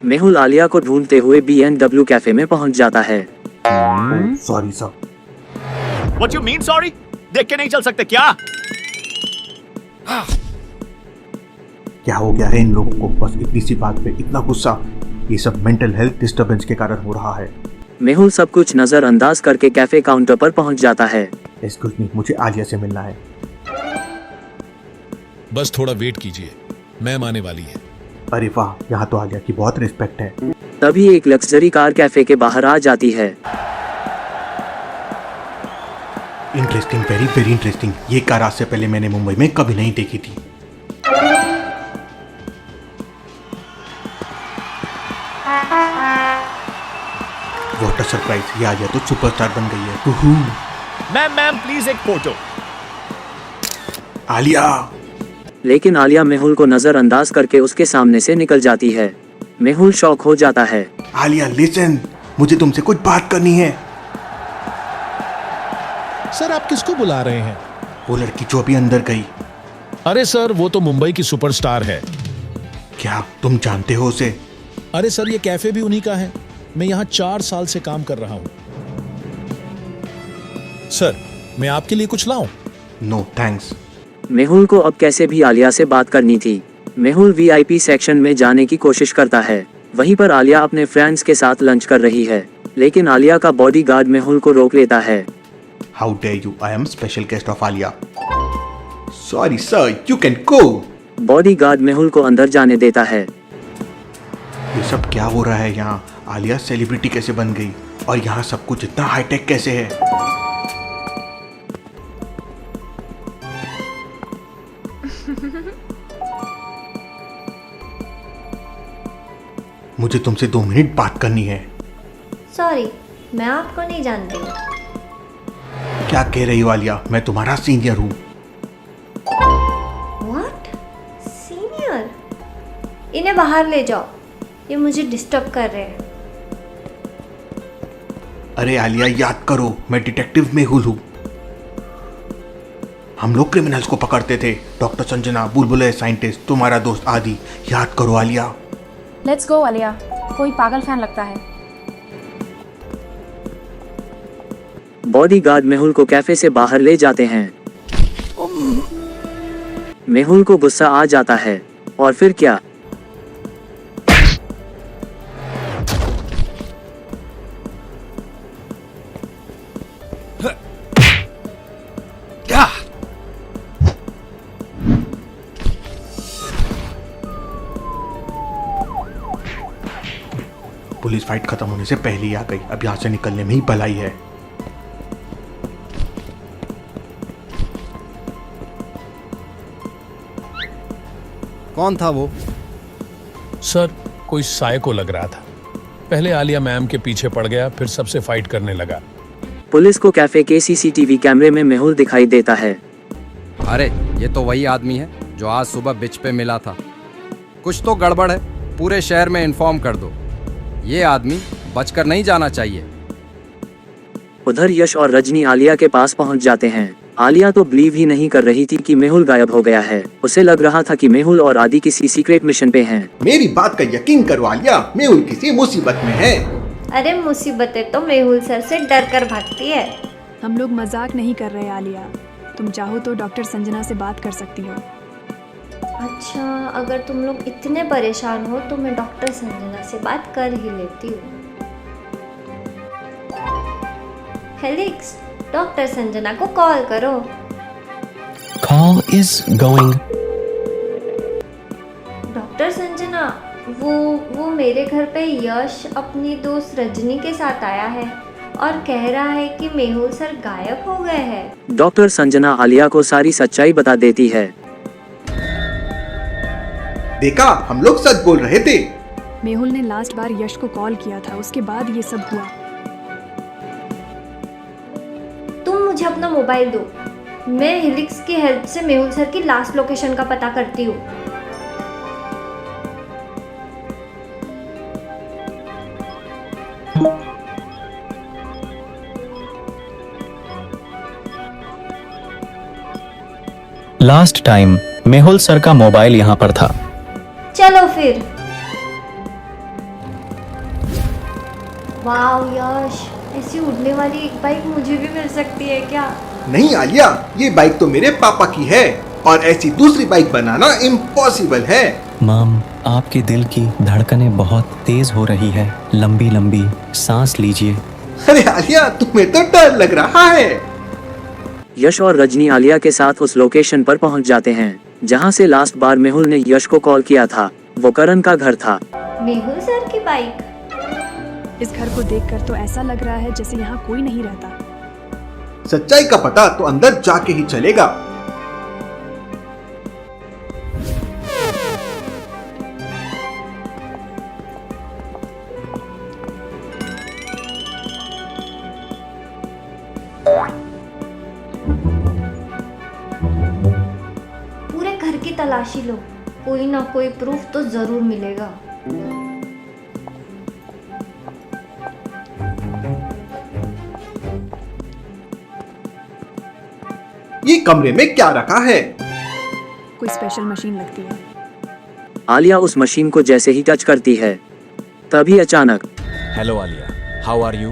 मेहुल आलिया को ढूंढते हुए BMW कैफे में पहुंच जाता है। Sorry sir. What you mean sorry? देख के नहीं चल सकते क्या? क्या हो गया है इन लोगों को? बस इतनी सी बात पे इतना गुस्सा? ये सब मेंटल हेल्थ डिस्टर्बेंस के कारण हो रहा है। मेहुल सब कुछ नजरअंदाज करके कैफे काउंटर पर पहुंच जाता है। एक्सक्यूज मी, मुझे आलिया से मिलना है। बस थोड़ा वेट कीजिए, मैम आने वाली है। अरे वाह, यहाँ तो आलिया की बहुत रिस्पेक्ट है। तभी एक लग्जरी कार कैफे के बाहर आ जाती है। Interesting, very very interesting. ये कार आज से पहले मैंने मुंबई में कभी नहीं देखी थी। व्हाट अ सरप्राइज, ये आलिया तो सुपरस्टार बन गई है। उहू। मैम प्लीज एक फोटो। आलिया। लेकिन आलिया मेहुल को नजरअंदाज करके उसके सामने से निकल जाती है। मेहुल शॉक हो जाता है। आलिया लिसन, मुझे तुमसे कुछ बात करनी है। सर आप किसको बुला रहे हैं? वो लड़की जो अभी अंदर गई। अरे सर वो तो मुंबई की सुपरस्टार है। क्या तुम जानते हो उसे? अरे सर ये कैफे भी उन्हीं का है। मैं यहाँ 4 साल से काम कर रहा हूँ। सर मैं आपके लिए कुछ लाऊं? No thanks. मेहुल को अब कैसे भी आलिया से बात करनी थी। मेहुल VIP सेक्शन में जाने की कोशिश करता है। वहीं पर आलिया अपने फ्रेंड्स के साथ लंच कर रही है, लेकिन आलिया का बॉडीगार्ड मेहुल को रोक लेता है। How dare you, I am special guest of Alia. Sorry sir, you can go. Bodyguard Mehul को अंदर जाने देता है। ये सब क्या हो रहा है यहाँ? आलिया सेलिब्रिटी कैसे बन गई? और यहाँ सब कुछ इतना हाईटेक कैसे है? मुझे तुमसे 2 मिनट बात करनी है। सॉरी, मैं आपको नहीं जानती। क्या कह रही हो आलिया? मैं तुम्हारा सीनियर हूँ। व्हाट? सीनियर? इन्हें बाहर ले जाओ, ये मुझे डिस्टर्ब कर रहे हैं। अरे आलिया याद करो, मैं डिटेक्टिव मेहुल हूँ। हम लोग क्रिमिनल्स को पकड़ते थे। डॉक्टर संजना, बुलबुल साइंटिस्ट, तुम्हारा दोस्त आदि। याद करो आलिया। लेट्स गो आलिया, कोई पागल फैन लगता है। बॉडीगार्ड मेहुल को कैफे से बाहर ले जाते हैं। मेहुल को गुस्सा आ जाता है। और फिर क्या? पुलिस फाइट खत्म होने से पहले ही आ गई। अब यहाँ से निकलने में ही भलाई है। कौन था वो? सर कोई साइको लग रहा था। पहले आलिया मैम के पीछे पड़ गया, फिर सबसे फाइट करने लगा। पुलिस को कैफे के CCTV कैमरे में मेहुल दिखाई देता है। अरे ये तो वही आदमी है जो आज सुबह बिच पे मिला था। कुछ तो गड़बड़ है, पूरे शहर में इन्फॉर्म कर दो। ये आदमी बचकर नहीं जाना चाहिए। उधर यश और रजनी आलिया के पास पहुंच जाते हैं। आलिया तो बिलीव ही नहीं कर रही थी कि मेहुल गायब हो गया है। उसे लग रहा था कि मेहुल और आदि किसी सीक्रेट मिशन पे हैं। मेरी बात का यकीन करो आलिया, मेहुल किसी मुसीबत में है। अरे मुसीबतें तो मेहुल सर से डर कर भागती है। हम लोग मजाक नहीं कर रहे आलिया। तुम चाहो तो डॉक्टर संजना से बात कर सकती हो। अच्छा, अगर तुम लोग इतने परेशान हो तो मैं डॉक्टर संजना से बात कर ही लेती हूँ। हेलिक्स, डॉक्टर संजना को कॉल करो। Call is going. Doctor Sanjana, वो मेरे घर पे यश अपनी दोस्त रजनी के साथ आया है और कह रहा है कि मेहुल सर गायब हो गए हैं। डॉक्टर संजना आलिया को सारी सच्चाई बता देती है। देखा, हम लोग सच बोल रहे थे। मेहुल ने लास्ट बार यश को कॉल किया था, उसके बाद ये सब हुआ। तुम मुझे अपना मोबाइल दो, मैं हेलिक्स की हेल्प से मेहुल सर की लास्ट लोकेशन का पता करती हूँ। लास्ट टाइम मेहुल सर का मोबाइल यहाँ पर था। चलो फिर। वाह यश, ऐसी उड़ने वाली एक बाइक मुझे भी मिल सकती है क्या? नहीं आलिया, ये बाइक तो मेरे पापा की है और ऐसी दूसरी बाइक बनाना इम्पॉसिबल है। मॉम, आपके दिल की धड़कनें बहुत तेज हो रही है। लंबी लंबी सांस लीजिए। अरे आलिया, तुम्हें तो डर लग रहा है। यश और रजनी आलिया के साथ उस लोकेशन पर पहुंच जाते हैं जहां से लास्ट बार मेहुल ने यश को कॉल किया था। वो करण का घर था। मेहुल सर की बाइक? इस घर को देखकर तो ऐसा लग रहा है जैसे यहाँ कोई नहीं रहता। सच्चाई का पता तो अंदर जाके ही चलेगा। पूरे घर की तलाशी लो, कोई ना कोई प्रूफ तो जरूर मिलेगा। ये कमरे में क्या रखा है? कोई स्पेशल मशीन लगती है। आलिया उस मशीन को जैसे ही टच करती है तभी अचानक hello Alia, how are you?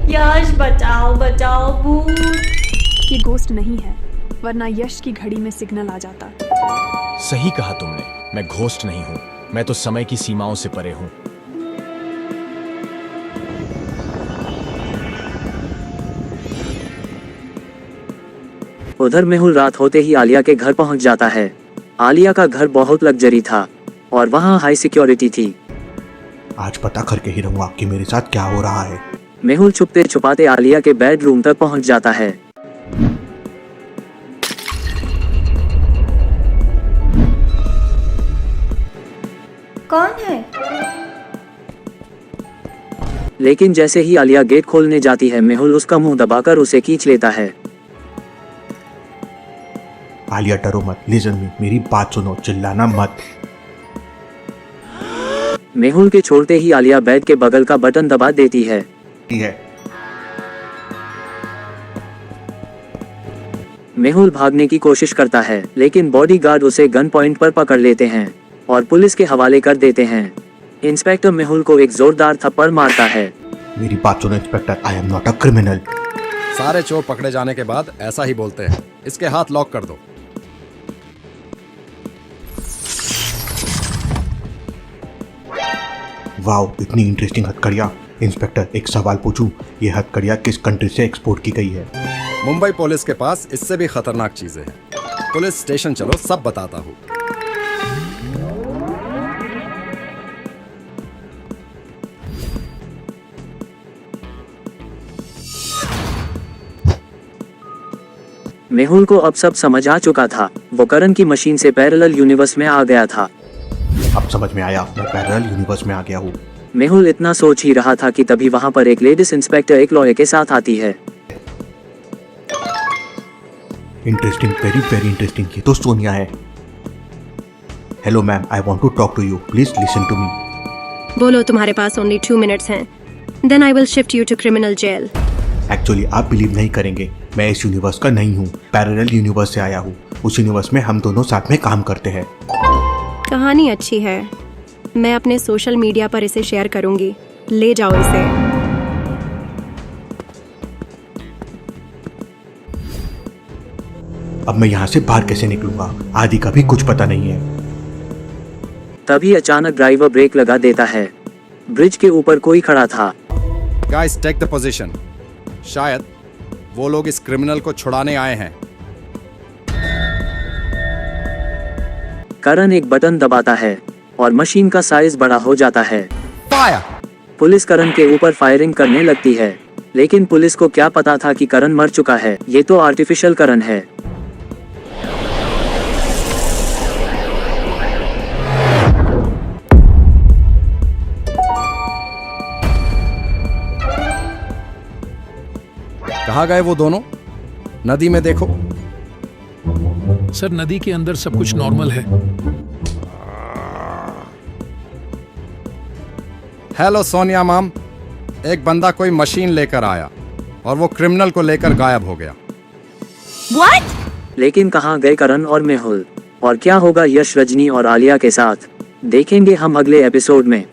Yash बचाओ बचाओ, भूत। ये गोस्ट नहीं है, वरना यश की घड़ी में सिग्नल आ जाता। सही कहा तुमने, मैं घोस्ट नहीं हूँ, मैं तो समय की सीमाओं से परे हूँ। उधर मेहुल रात होते ही आलिया के घर पहुंच जाता है। आलिया का घर बहुत लग्जरी था और वहां हाई सिक्योरिटी थी। आज पता करके ही रहूंगा कि मेरे साथ क्या हो रहा है। मेहुल छुपते छुपाते आलिया के बेडरूम तक पहुंच जाता है। कौन है? लेकिन जैसे ही आलिया गेट खोलने जाती है मेहुल उसका मुंह दबाकर उसे खींच लेता है। आलिया डरो मत, लिसन मी, मेरी बात सुनो, चिल्लाना मत। मेहुल के छोड़ते ही आलिया बेड के बगल का बटन दबा देती है। मेहुल भागने की कोशिश करता है लेकिन बॉडीगार्ड उसे गन पॉइंट पर पकड़ लेते हैं और पुलिस के हवाले कर देते हैं। इंस्पेक्टर मेहुल को एक जोरदार थप्पड़ मारता है। मेरी बात सुनो inspector, I am not a criminal. सारे चोर पकड़े जाने के बाद ऐसा ही बोलते हैं। इसके हाथ लॉक कर दो। वाओ, इतनी इंटरेस्टिंग हथकड़ियाँ। इंस्पेक्टर, एक सवाल पूछूं, ये हथकड़ियाँ किस कंट्री से एक्सपोर्ट की गई है? मुंबई पुलिस के पास इससे भी खतरनाक चीजें हैं। पुलिस स्टेशन चलो, सब बताता हूँ। मेहुल को अब सब समझ आ चुका था। वो करण की मशीन से पैरेलल यूनिवर्स में आ गया था। अब समझ में आया, मैं पैरेलल यूनिवर्स में आ गया हूँ। मेहुल इतना सोच ही रहा था कि तभी वहां पर एक लेडीज इंस्पेक्टर एक लॉयर के साथ आती है। Interesting, very very interesting. ये तो सोनिया है। Hello ma'am, I want to talk to you, please listen to me. बोलो, तुम्हारे पास ओनली 2 मिनट्स हैं। Then I will shift you to criminal jail. Actually आप बिलीव नहीं करेंगे, मैं इस यूनिवर्स का नहीं हूँ, पैरेलल यूनिवर्स से आया हूँ। उस यूनिवर्स में हम दोनों साथ में काम करते हैं। कहानी अच्छी है, मैं अपने सोशल मीडिया पर इसे शेयर करूंगी। ले जाओ इसे। अब मैं यहाँ से बाहर कैसे निकलूंगा? आदि का भी कुछ पता नहीं है। तभी अचानक ड्राइवर ब्रेक लगा देता है। ब्रिज के ऊपर कोई खड़ा था। Guys, take the position. शायद वो लोग इस क्रिमिनल को छुड़ाने आए हैं। करण एक बटन दबाता है और मशीन का साइज बड़ा हो जाता है। फायर! पुलिस करण के ऊपर फायरिंग करने लगती है, लेकिन पुलिस को क्या पता था कि करण मर चुका है। ये तो आर्टिफिशियल करण है। कहाँ गए वो दोनों? नदी में देखो। सर, नदी के अंदर सब कुछ नॉर्मल है। हेलो सोनिया मैम, एक बंदा कोई मशीन लेकर आया और वो क्रिमिनल को लेकर गायब हो गया। What? लेकिन कहाँ गए करण और मेहुल? और क्या होगा यश, रजनी और आलिया के साथ? देखेंगे हम अगले एपिसोड में।